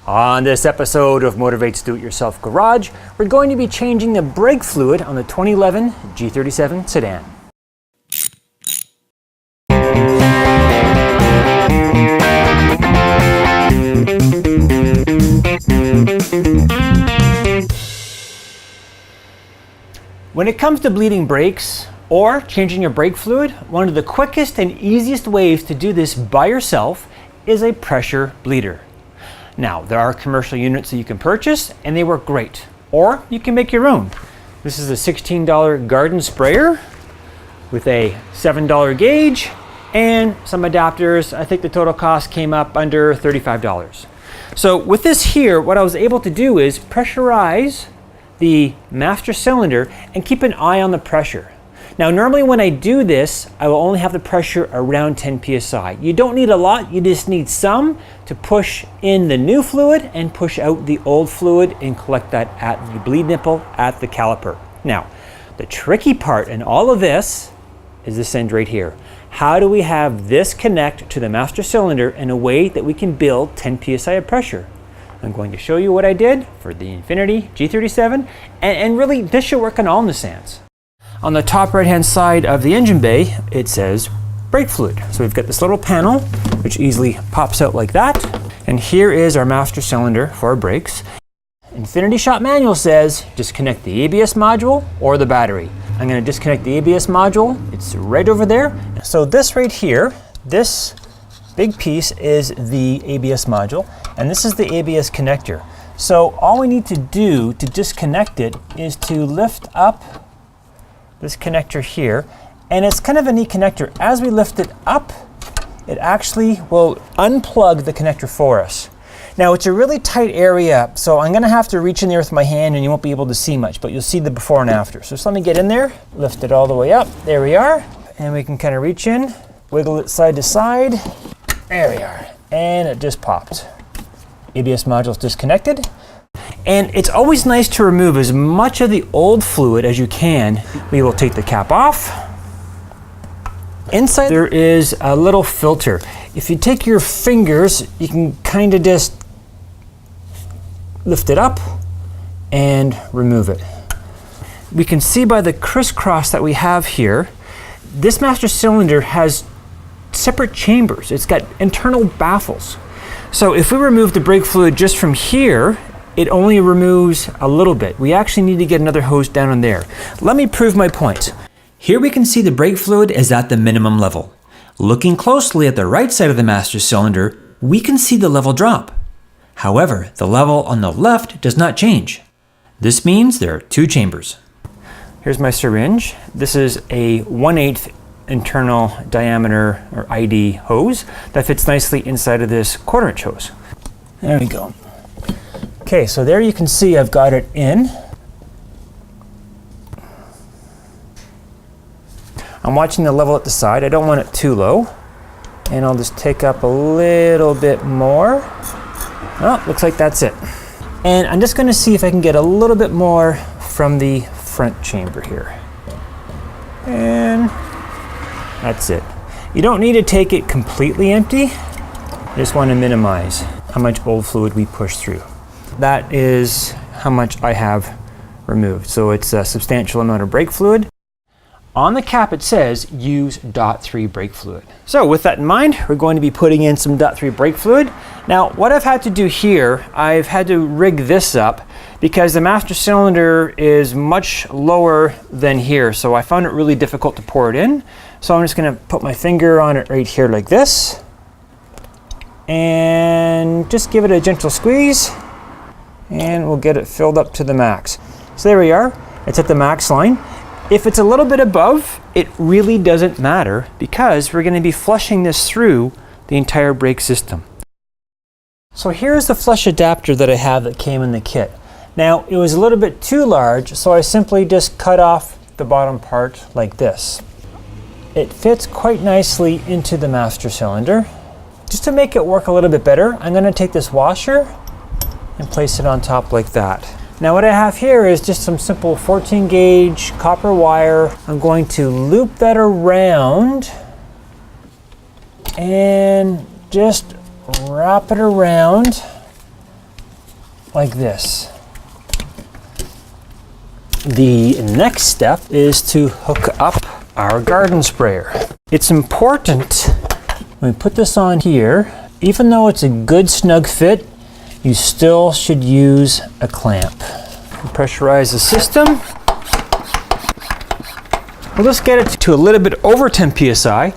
On this episode of Motorvate's Do-It-Yourself Garage, we're going to be changing the brake fluid on the 2011 G37 sedan. When it comes to bleeding brakes or changing your brake fluid, one of the quickest and easiest ways to do this by yourself is a pressure bleeder. Now, there are commercial units that you can purchase and they work great, or you can make your own. This is a $16 garden sprayer with a $7 gauge and some adapters. I think the total cost came up under $35. So with this here, what I was able to do is pressurize the master cylinder and keep an eye on the pressure. Now, normally when I do this, I will only have the pressure around 10 psi. You don't need a lot, you just need some to push in the new fluid and push out the old fluid and collect that at the bleed nipple at the caliper. Now, the tricky part in all of this is this end right here. How do we have this connect to the master cylinder in a way that we can build 10 psi of pressure? I'm going to show you what I did for the Infiniti G37, and really this should work on all Nissans. On the top right hand side of the engine bay, it says brake fluid. So we've got this little panel which easily pops out like that. And here is our master cylinder for our brakes. Infiniti shop manual says disconnect the ABS module or the battery. I'm going to disconnect the ABS module. It's right over there. So this right here, this big piece is the ABS module, and this is the ABS connector. So all we need to do to disconnect it is to lift up this connector here, and it's kind of a neat connector. As we lift it up, it actually will unplug the connector for us. Now, it's a really tight area, so I'm gonna have to reach in there with my hand and you won't be able to see much, but you'll see the before and after. So just let me get in there, lift it all the way up. There we are. And we can kind of reach in, wiggle it side to side. There we are. And it just popped. ABS module is disconnected. And it's always nice to remove as much of the old fluid as you can. We will take the cap off. Inside there is a little filter. If you take your fingers, you can kind of just lift it up and remove it. We can see by the crisscross that we have here, this master cylinder has separate chambers. It's got internal baffles. So if we remove the brake fluid just from here, it only removes a little bit. We actually need to get another hose down in there. Let me prove my point. Here we can see the brake fluid is at the minimum level. Looking closely at the right side of the master cylinder, we can see the level drop. However, the level on the left does not change. This means there are two chambers. Here's my syringe. This is a 1/8 internal diameter or ID hose that fits nicely inside of this 1/4 inch hose. There we go. Okay, so there you can see I've got it in. I'm watching the level at the side. I don't want it too low. And I'll just take up a little bit more. Oh, looks like that's it. And I'm just going to see if I can get a little bit more from the front chamber here. And that's it. You don't need to take it completely empty. You just want to minimize how much old fluid we push through. That is how much I have removed. So it's a substantial amount of brake fluid. On the cap it says use .3 brake fluid. So with that in mind, we're going to be putting in some .3 brake fluid. Now what I've had to do here, I've had to rig this up because the master cylinder is much lower than here. So I found it really difficult to pour it in. So I'm just gonna put my finger on it right here like this and just give it a gentle squeeze and we'll get it filled up to the max. So there we are, it's at the max line. If it's a little bit above, it really doesn't matter because we're going to be flushing this through the entire brake system. So here's the flush adapter that I have that came in the kit. Now it was a little bit too large, so I simply just cut off the bottom part like this. It fits quite nicely into the master cylinder. Just to make it work a little bit better, I'm going to take this washer and place it on top like that. Now what I have here is just some simple 14 gauge copper wire. I'm going to loop that around and just wrap it around like this. The next step is to hook up our garden sprayer. It's important when we put this on here, even though it's a good snug fit, you still should use a clamp. Pressurize the system. We'll just get it to a little bit over 10 psi,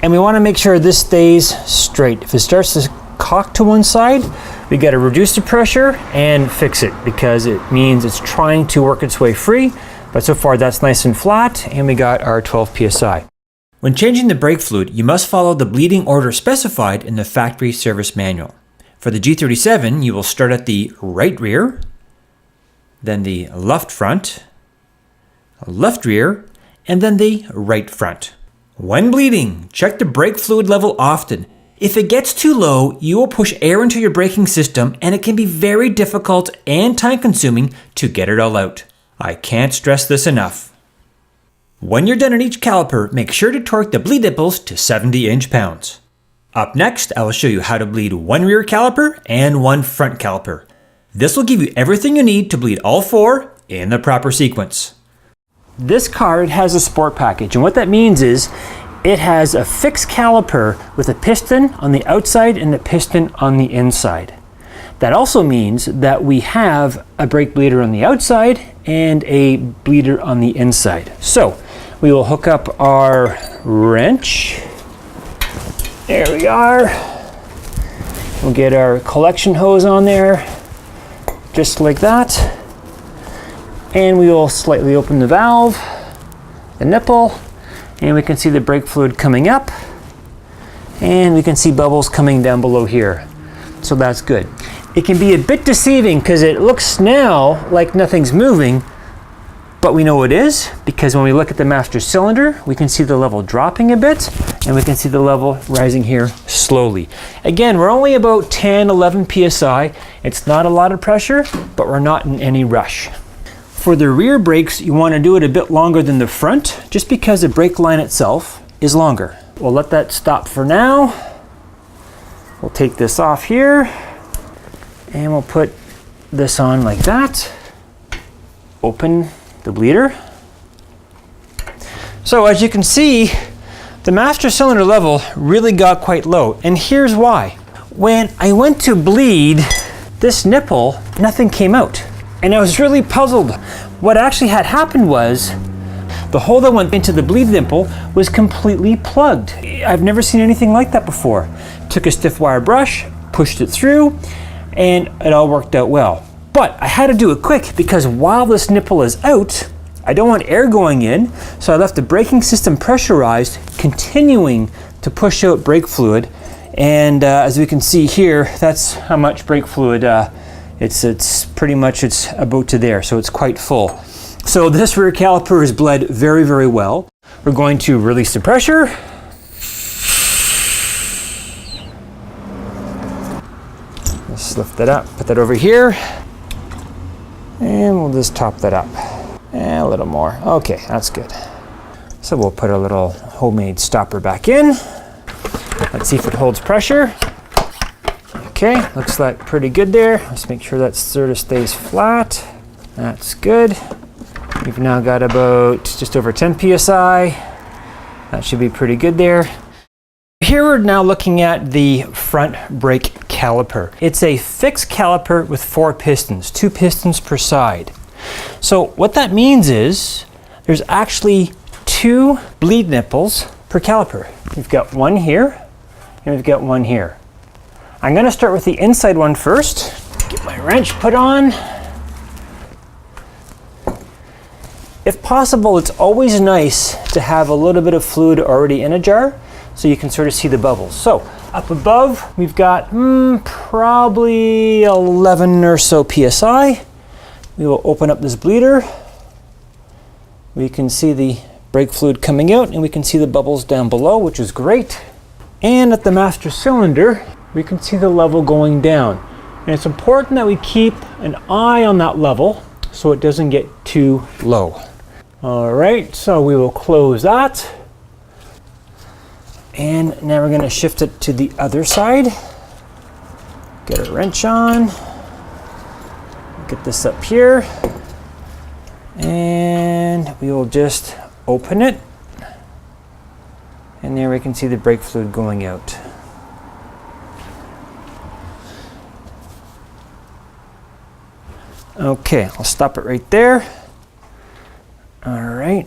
and we want to make sure this stays straight. If it starts to cock to one side, we got to reduce the pressure and fix it, because it means it's trying to work its way free. But so far that's nice and flat, and we got our 12 psi. When changing the brake fluid, you must follow the bleeding order specified in the factory service manual. For the G37, you will start at the right rear, then the left front, left rear, and then the right front. When bleeding, check the brake fluid level often. If it gets too low, you will push air into your braking system, and it can be very difficult and time-consuming to get it all out. I can't stress this enough. When you're done on each caliper, make sure to torque the bleed nipples to 70 inch-pounds. Up next, I will show you how to bleed one rear caliper and one front caliper. This will give you everything you need to bleed all four in the proper sequence. This card has a sport package, and what that means is it has a fixed caliper with a piston on the outside and a piston on the inside. That also means that we have a brake bleeder on the outside and a bleeder on the inside. So we will hook up our wrench. There we are. We'll get our collection hose on there, just like that. And we will slightly open the valve, the nipple, and we can see the brake fluid coming up, and we can see bubbles coming down below here. So that's good. It can be a bit deceiving because it looks now like nothing's moving, but we know it is, because when we look at the master cylinder, we can see the level dropping a bit, and we can see the level rising here slowly. Again, we're only about 10, 11 psi. It's not a lot of pressure, but we're not in any rush. For the rear brakes, you want to do it a bit longer than the front, just because the brake line itself is longer. We'll let that stop for now. We'll take this off here, and we'll put this on like that. Open the bleeder. So as you can see, the master cylinder level really got quite low, and here's why. When I went to bleed this nipple, nothing came out. And I was really puzzled. What actually had happened was the hole that went into the bleed nipple was completely plugged. I've never seen anything like that before. Took a stiff wire brush, pushed it through, and it all worked out well. But I had to do it quick, because while this nipple is out, I don't want air going in, so I left the braking system pressurized, continuing to push out brake fluid. And as we can see here, that's how much brake fluid it's pretty much, it's about to there, so it's quite full. So this rear caliper is bled very, very well. We're going to release the pressure. Let's lift that up, put that over here, and we'll just top that up. And a little more. Okay, that's good. So we'll put a little homemade stopper back in. Let's see if it holds pressure. Okay, looks like pretty good there. Let's make sure that sort of stays flat. That's good. We've now got about just over 10 psi. That should be pretty good there. Here we're now looking at the front brake caliper. It's a fixed caliper with 4 pistons, 2 pistons per side. So what that means is there's actually 2 bleed nipples per caliper. We've got one here, and we've got one here. I'm going to start with the inside one first. Get my wrench put on. If possible, it's always nice to have a little bit of fluid already in a jar, so you can sort of see the bubbles. So up above, we've got probably 11 or so psi. We will open up this bleeder. We can see the brake fluid coming out, and we can see the bubbles down below, which is great. And at the master cylinder, we can see the level going down. And it's important that we keep an eye on that level so it doesn't get too low. All right, so we will close that. And now we're going to shift it to the other side. Get a wrench on. Get this up here, and we will just open it, and there we can see the brake fluid going out. Okay, I'll stop it right there. All right.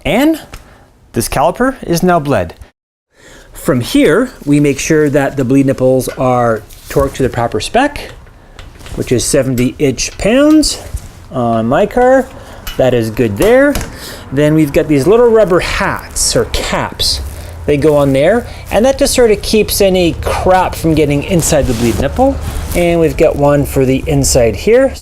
And this caliper is now bled. From here, we make sure that the bleed nipples are torqued to the proper spec, which is 70 inch-pounds on my car. That is good there. Then we've got these little rubber hats or caps. They go on there, and that just sort of keeps any crap from getting inside the bleed nipple. And we've got one for the inside here.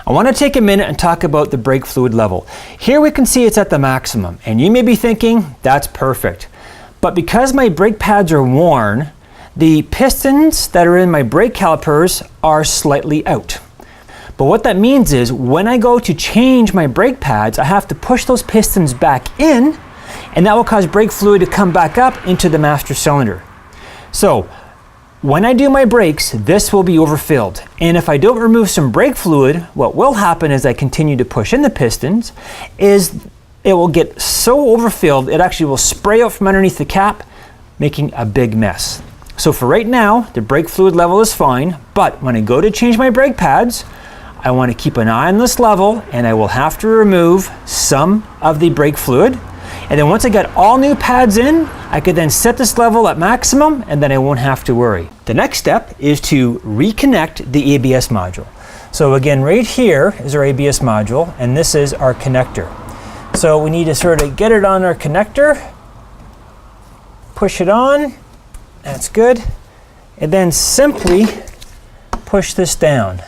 I want to take a minute and talk about the brake fluid level. Here we can see it's at the maximum, and you may be thinking, that's perfect. But because my brake pads are worn, the pistons that are in my brake calipers are slightly out. But what that means is when I go to change my brake pads, I have to push those pistons back in, and that will cause brake fluid to come back up into the master cylinder. So when I do my brakes, this will be overfilled. And if I don't remove some brake fluid, what will happen as I continue to push in the pistons is it will get so overfilled, it actually will spray out from underneath the cap, making a big mess. So for right now, the brake fluid level is fine, but when I go to change my brake pads, I want to keep an eye on this level, and I will have to remove some of the brake fluid. And then once I got all new pads in, I could then set this level at maximum, and then I won't have to worry. The next step is to reconnect the ABS module. So again, right here is our ABS module, and this is our connector. So we need to sort of get it on our connector, push it on, that's good, and then simply push this down.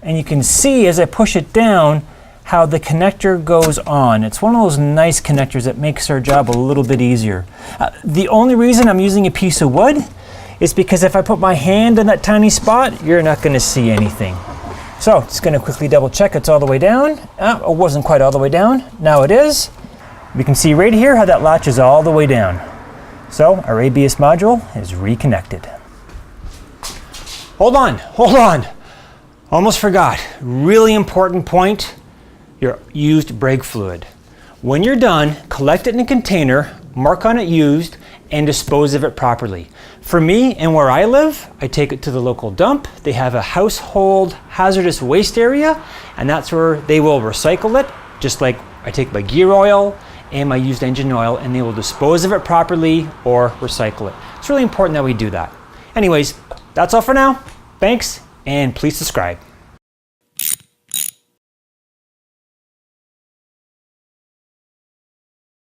And you can see as I push it down how the connector goes on. It's one of those nice connectors that makes our job a little bit easier. The only reason I'm using a piece of wood is because if I put my hand in that tiny spot, you're not going to see anything. So just going to quickly double check it's all the way down. It wasn't quite all the way down. Now it is. We can see right here how that latch is all the way down. So our ABS module is reconnected. Hold on. Almost forgot. Really important point, your used brake fluid. When you're done, collect it in a container, mark on it used, and dispose of it properly. For me and where I live, I take it to the local dump. They have a household hazardous waste area, and that's where they will recycle it, just like I take my gear oil and my used engine oil, and they will dispose of it properly or recycle it. It's really important that we do that. Anyways, that's all for now. Thanks, and please subscribe.